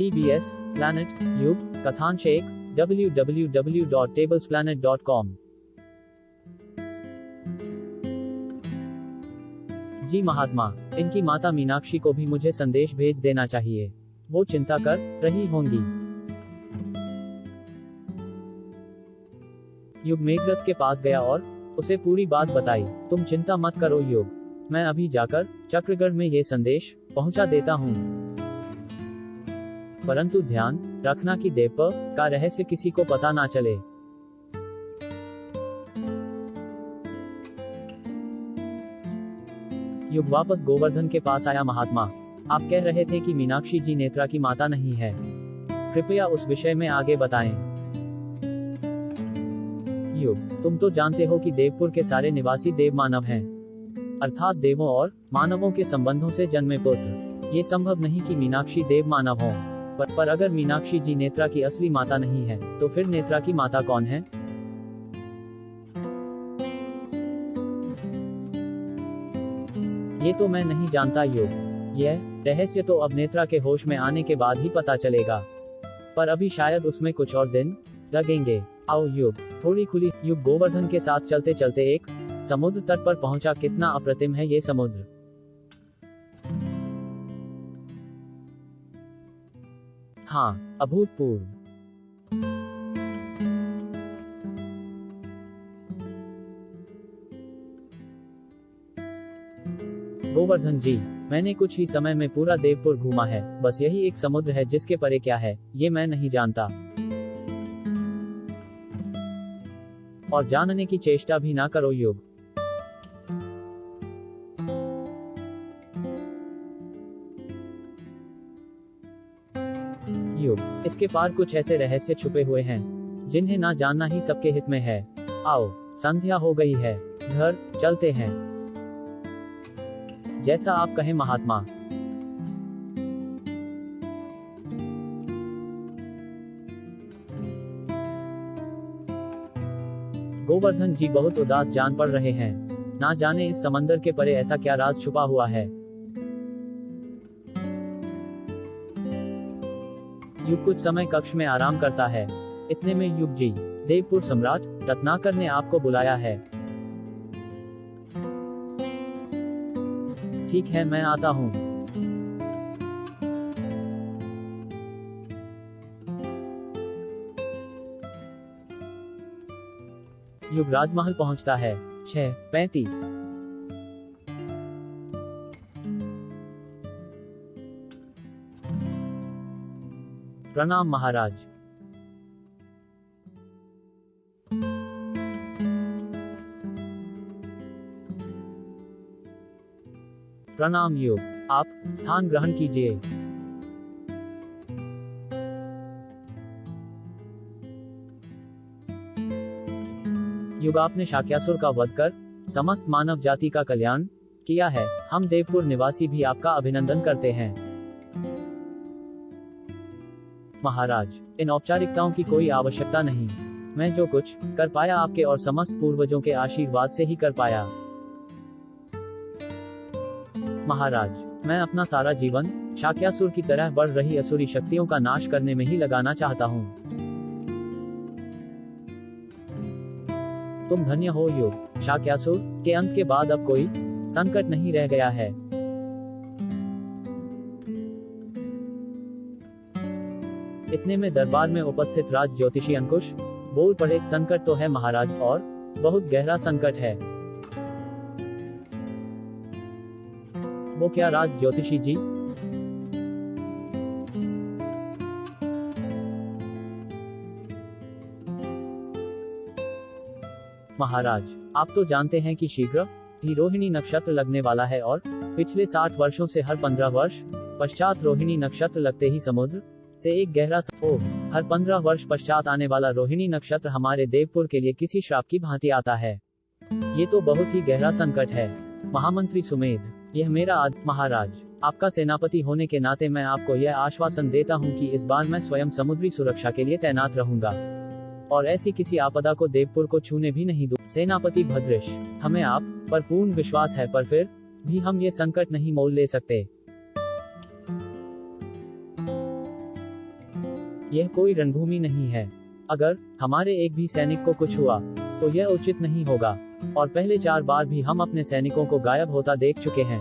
TBS, Planet, युग, कथांश 1, www.tablesplanet.com। Ji Mahatma, इनकी माता मीनाक्षी को भी मुझे संदेश भेज देना चाहिए। वो चिंता कर रही होंगी। युग मेघरथ के पास गया और उसे पूरी बात बताई। तुम चिंता मत करो युग, मैं अभी जाकर चक्रगढ़ में ये संदेश पहुंचा देता हूँ। परंतु ध्यान रखना कि देव का रहस्य किसी को पता ना चले। युग वापस गोवर्धन के पास आया। महात्मा, आप कह रहे थे कि मीनाक्षी जी नेत्रा की माता नहीं है, कृपया उस विषय में आगे बताएं। युग, तुम तो जानते हो कि देवपुर के सारे निवासी देव मानव हैं, अर्थात देवों और मानवों के संबंधों से जन्मे पुत्र। ये संभव नहीं कि मीनाक्षी देव मानव हो। पर अगर मीनाक्षी जी नेत्रा की असली माता नहीं है, तो फिर नेत्रा की माता कौन है? ये तो मैं नहीं जानता युग। यह रहस्य तो अब नेत्रा के होश में आने के बाद ही पता चलेगा, पर अभी शायद उसमें कुछ और दिन लगेंगे। आओ युग, थोड़ी खुली। युग गोवर्धन के साथ चलते चलते एक समुद्र तट पर पहुंचा। कितना अप्रतिम है ये समुद्र। हाँ, अभूतपूर्व। गोवर्धन जी, मैंने कुछ ही समय में पूरा देवपुर घूमा है। बस यही एक समुद्र है, जिसके परे क्या है ये मैं नहीं जानता, और जानने की चेष्टा भी ना करो युग। युग, इसके पार कुछ ऐसे रहस्य छुपे हुए हैं जिन्हें ना जानना ही सबके हित में है। आओ, संध्या हो गई है, घर चलते हैं। जैसा आप कहें महात्मा। गोवर्धन जी बहुत उदास जान पड़ रहे हैं। ना जाने इस समंदर के परे ऐसा क्या राज छुपा हुआ है। युग कुछ समय कक्ष में आराम करता है। इतने में युग जी, देवपुर सम्राट रत्नाकर ने आपको बुलाया है। ठीक है, मैं आता हूँ। युग राजमहल पहुंचता है। 6:35। प्रणाम महाराज। प्रणाम युग, आप स्थान ग्रहण कीजिए। युग, आपने शाक्यासुर का वध कर समस्त मानव जाति का कल्याण किया है। हम देवपुर निवासी भी आपका अभिनंदन करते हैं। महाराज, इन औपचारिकताओं की कोई आवश्यकता नहीं। मैं जो कुछ कर पाया आपके और समस्त पूर्वजों के आशीर्वाद से ही कर पाया। महाराज, मैं अपना सारा जीवन शाक्यासुर की तरह बढ़ रही असुरी शक्तियों का नाश करने में ही लगाना चाहता हूँ। तुम धन्य हो युग। शाक्यासुर के अंत के बाद अब कोई संकट नहीं रह गया है। इतने में दरबार में उपस्थित राज ज्योतिषी अंकुश बोल पड़े, संकट तो है महाराज, और बहुत गहरा संकट है। वो क्या राज ज्योतिषी जी? महाराज, आप तो जानते हैं कि शीघ्र ही रोहिणी नक्षत्र लगने वाला है, और पिछले 60 वर्षों से हर 15 वर्ष पश्चात रोहिणी नक्षत्र लगते ही समुद्र से एक गहरा हर 15 वर्ष पश्चात आने वाला रोहिणी नक्षत्र हमारे देवपुर के लिए किसी श्राप की भांति आता है। ये तो बहुत ही गहरा संकट है। महामंत्री सुमेध, यह मेरा महाराज, आपका सेनापति होने के नाते मैं आपको यह आश्वासन देता हूं कि इस बार मैं स्वयं समुद्री सुरक्षा के लिए तैनात रहूंगा, और ऐसी किसी आपदा को देवपुर को छूने भी नहीं दूं। सेनापति भद्रेश, हमें आप पर पूर्ण विश्वास है, पर फिर भी हम ये संकट नहीं मोल ले सकते। यह कोई रणभूमि नहीं है। अगर हमारे एक भी सैनिक को कुछ हुआ तो यह उचित नहीं होगा। और पहले 4 बार भी हम अपने सैनिकों को गायब होता देख चुके हैं।